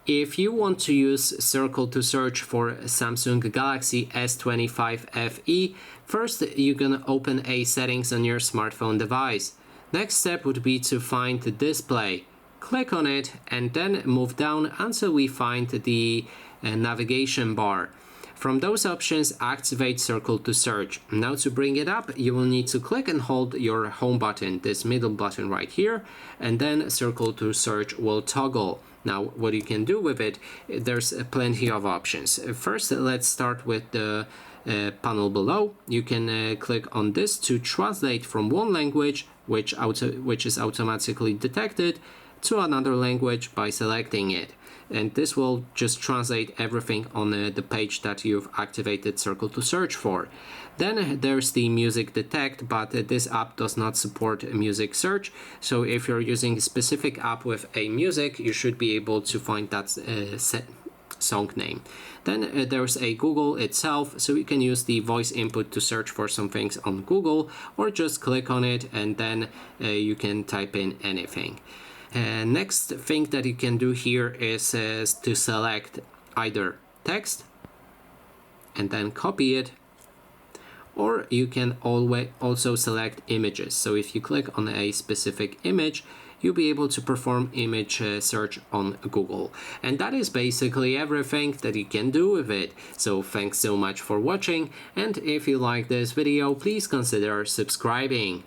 If you want to use Circle to search for Samsung Galaxy S25 FE, first you're gonna open a settings on your smartphone device. Next step would be to find the display. Click on it and then move down until we find the navigation bar. From those options, activate Circle to search. Now to bring it up, you will need to click and hold your home button, this middle button right here, and then Circle to search will toggle. Now what you can do with it, there's plenty of options. First, let's start with the panel below. You can click on this to translate from one language, which is automatically detected, to another language by selecting it. And this will just translate everything on the page that you've activated Circle to search for. Then there's the music detect, but this app does not support music search. So if you're using a specific app with a music, you should be able to find that song name. Then there's a Google itself, so you can use the voice input to search for some things on Google, or just click on it and then you can type in anything. Next thing that you can do here is to select either text and then copy it, or you can also select images. So if you click on a specific image, you'll be able to perform image search on Google. And that is basically everything that you can do with it. So thanks so much for watching, and if you like this video, please consider subscribing.